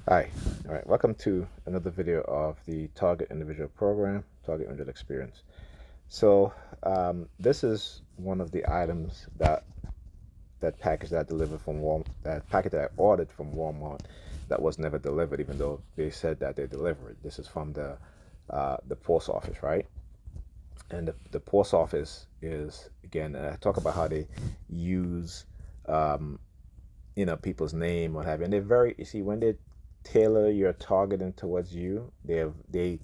Hi, all right, welcome to another video of the Target Individual Program, Target Individual Experience. So this is one of the items that package that I delivered from Walmart, that packet that I ordered from Walmart that was never delivered, even though they said that they delivered. This is from the post office, right? And the post office is, again, I talk about how they use um, people's name, what have you. And they're very, you see, when they tailor your targeting towards you, they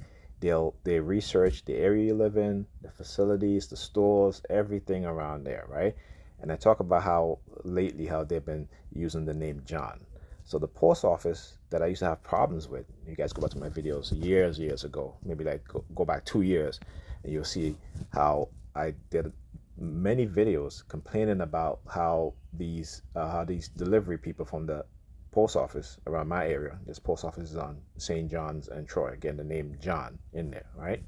research the area you live in, the facilities, the stores, everything around there, right? And I talk about how lately how they've been using the name John. So the post office that I used to have problems with, you guys go back to my videos years ago, maybe like go back 2 years, and you'll see how I did many videos complaining about how these delivery people from the post office around my area. This post office is on St. John's and Troy. Again, the name John in there, right?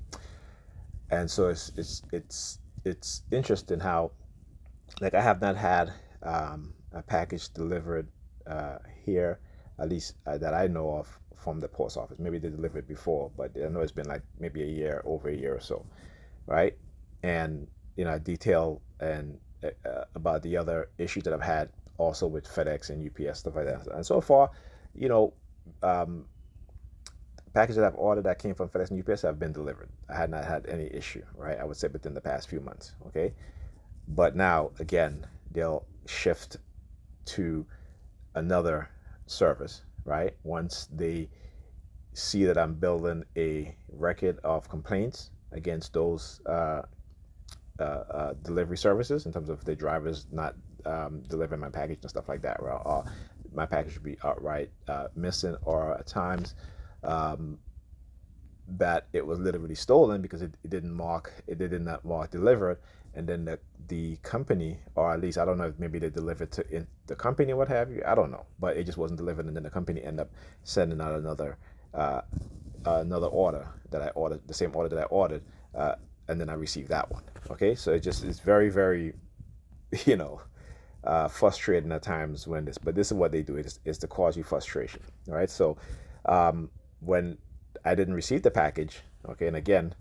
And so it's interesting how, like, I have not had a package delivered here, at least that I know of, from the post office. Maybe they delivered before, but I know it's been like maybe over a year or so, right? And I detail and about the other issues that I've had also with FedEx and UPS, stuff like that. And so far, you know, um, packages that I've ordered that came from FedEx and UPS have been delivered. I had not had any issue, right? I would say within the past few months, okay? But now, again, they'll shift to another service, right? Once they see that I'm building a record of complaints against those delivery services in terms of the drivers not delivering my package and stuff like that, or my package would be outright missing, or at times um, that it was literally stolen because it did not mark delivered, and then the company, or at least I don't know if maybe they delivered to the company or what have you, I don't know, but it just wasn't delivered, and then the company ended up sending out uh, another order that I ordered, the same order that I ordered, uh, and then I received that one. Okay, so it's very you know frustrating at times when this, but this is what they do. It's to cause you frustration. All right, so when I didn't receive the package, okay, and again,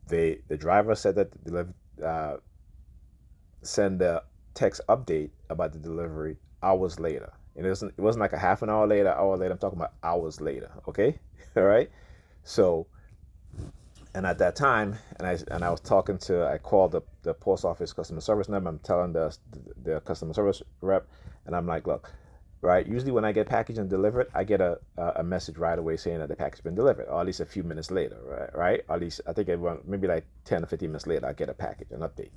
the driver said that uh, send the text update about the delivery hours later. And it wasn't like a half an hour later. I'm talking about hours later. Okay, all right. So, and at that time, and I was talking to, I called the post office customer service number. I'm telling the customer service rep, and I'm like, look, right. Usually when I get packaged and delivered, I get a message right away saying that the package has been delivered, or at least a few minutes later, right? Right? Or at least I think maybe like 10 or 15 minutes later, I get a package, an update,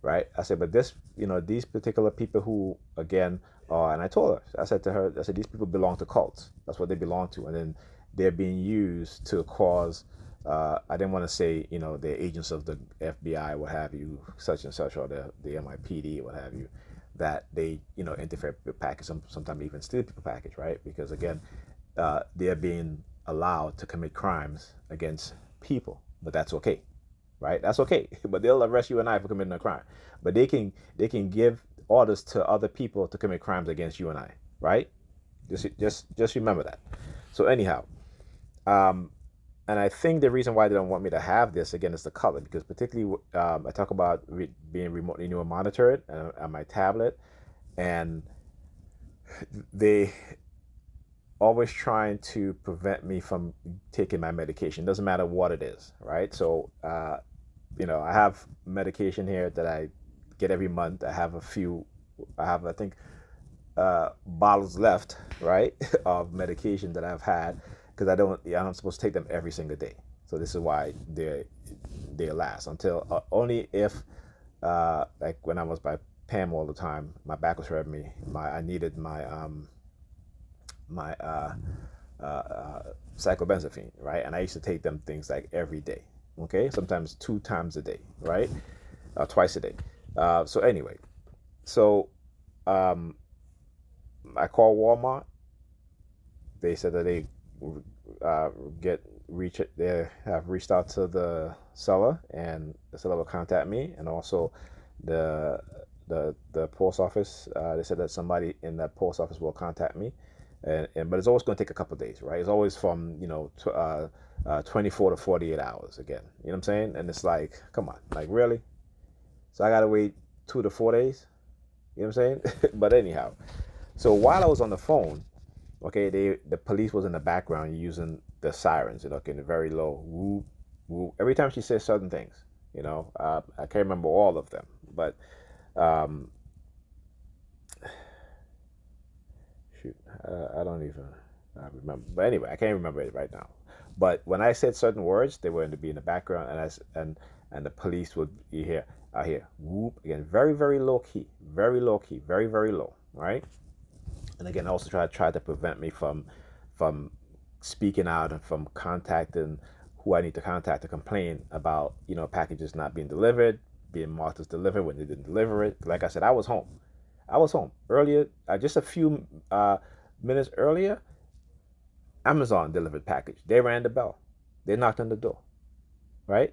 right? I said, but these particular people who, again, and I told her, I said to her, I said, these people belong to cults. That's what they belong to, and then they're being used to cause. I didn't want to say, they're agents of the FBI, what have you, such and such, or the NYPD, what have you, that they, interfere with package, sometimes even steal people package, right? Because again, they're being allowed to commit crimes against people, but that's okay, right? That's okay. But they'll arrest you and I for committing a crime. But they can give orders to other people to commit crimes against you and I, right? Just remember that. So anyhow, um, and I think the reason why they don't want me to have this again is the color, because particularly I talk about being remotely neural monitored on my tablet, and they always trying to prevent me from taking my medication. Doesn't matter what it is, right? So I have medication here that I get every month. I have a few. I have, I think, bottles left, right, of medication that I've had, because I'm not supposed to take them every single day. So this is why they last until only if like when I was by Pam all the time, my back was hurting me. I needed my cyclobenzaphine, right? And I used to take them things like every day, okay? Sometimes 2 times a day, right? Twice a day. So anyway, so um, I called Walmart. They said that uh, they have reached out to the seller, and the seller will contact me, and also the post office. They said that somebody in that post office will contact me, But it's always going to take a couple of days, right? It's always from 24 to 48 hours again. You know what I'm saying? And it's like, come on, like really? So I gotta wait 2 to 4 days. You know what I'm saying? But anyhow, so while I was on the phone, okay, the police was in the background using the sirens, getting very low, whoop, whoop. Every time she says certain things, I can't remember all of them, but um, shoot, I don't even remember. But anyway, I can't remember it right now. But when I said certain words, they were to be in the background, and the police would be here. I hear whoop again, very very low key, very very low, right? And again, also try to prevent me from speaking out and from contacting who I need to contact to complain about packages not being delivered, being marked as delivered when they didn't deliver it. Like I said, I was home. I was home earlier, just a few minutes earlier. Amazon delivered package. They rang the bell. They knocked on the door, right?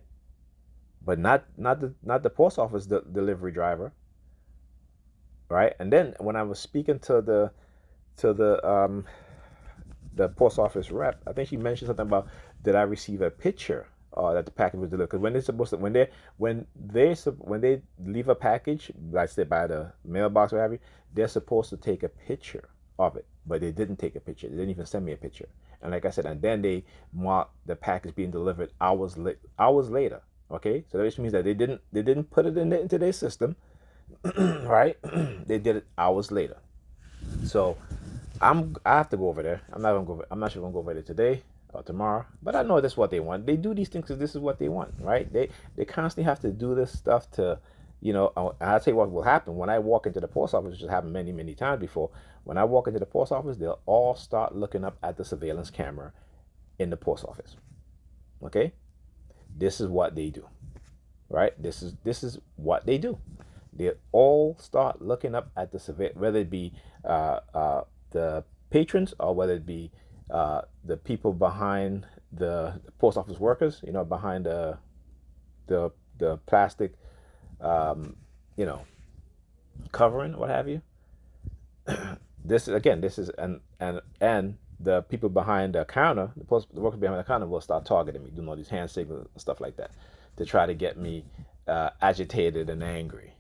But not the post office delivery driver, right? And then when I was speaking to the post office rep, I think she mentioned something about, did I receive a picture that the package was delivered? Because when they're supposed to when they leave a package, like say by the mailbox or whatever, they're supposed to take a picture of it, but they didn't take a picture. They didn't even send me a picture. And like I said, and then they marked the package being delivered hours later. Okay, so that means that they didn't put it into their system, right? They did it hours later. So I have to go over there. I'm not sure I'm gonna go over there today or tomorrow. But I know that's what they want. They do these things because this is what they want, right? They constantly have to do this stuff to, and I'll tell you what will happen when I walk into the post office, which has happened many many times before. When I walk into the post office, they'll all start looking up at the surveillance camera in the post office. Okay, this is what they do, right? This is what they do. They all start looking up at the survey, whether it be the patrons or whether it be the people behind the post office workers, behind the plastic, um, you know, covering, what have you. This is and the people behind the counter, the workers behind the counter will start targeting me, doing all these hand signals and stuff like that, to try to get me agitated and angry,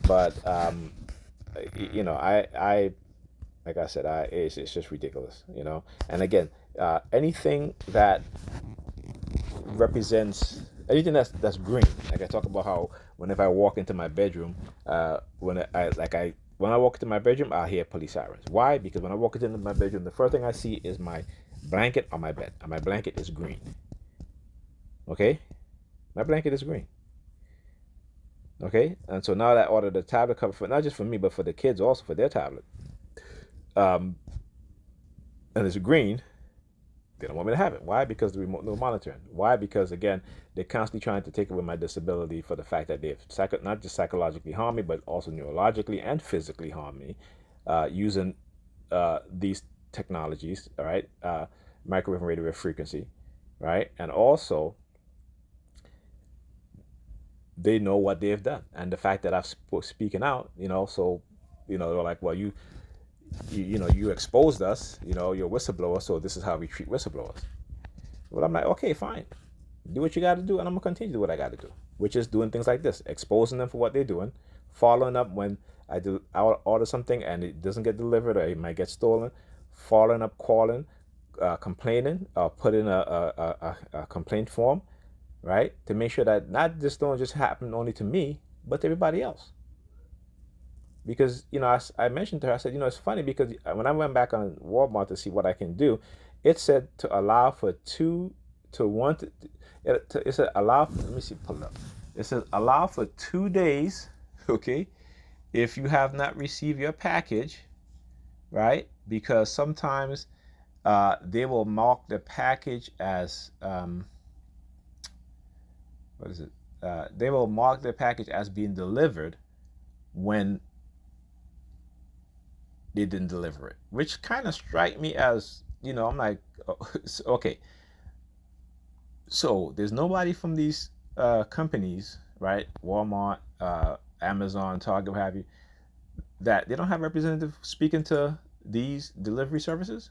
But I like I said, it's just ridiculous, And again, anything that represents anything that's green. Like I talk about how whenever I walk into my bedroom, when I walk into my bedroom, I hear police sirens. Why? Because when I walk into my bedroom, the first thing I see is my blanket on my bed, and my blanket is green. Okay, my blanket is green. Okay, and so now that I ordered a tablet cover for not just for me but for the kids also for their tablet, um, and it's green. They don't want me to have it. Why? Because the remote monitoring. Why? Because again, they're constantly trying to take away my disability for the fact that they've not just psychologically harmed me, but also neurologically and physically harmed me using these technologies. All right, microwave and radio wave frequency, right, and also they know what they've done, and the fact that I've speaking out, so they're like, well, you exposed us, you're a whistleblower, so this is how we treat whistleblowers. Well, I'm like, okay, fine, do what you got to do, and I'm gonna continue to do what I got to do, which is doing things like this, exposing them for what they're doing, following up when I order something and it doesn't get delivered or it might get stolen, following up, calling, complaining, put in a complaint form, right, to make sure that not just don't just happen only to me, but to everybody else. Because I mentioned to her, I said, it's funny because when I went back on Walmart to see what I can do, it said to allow for two to one to, it said allow for, let me see, pull it up. It says allow for 2 days, okay, if you have not received your package, right? Because sometimes they will mark the package as what is it? They will mark the package as being delivered when they didn't deliver it, which kind of strike me as, I'm like, oh, okay, so there's nobody from these companies, right? Walmart, Amazon, Target, what have you, that they don't have representative speaking to these delivery services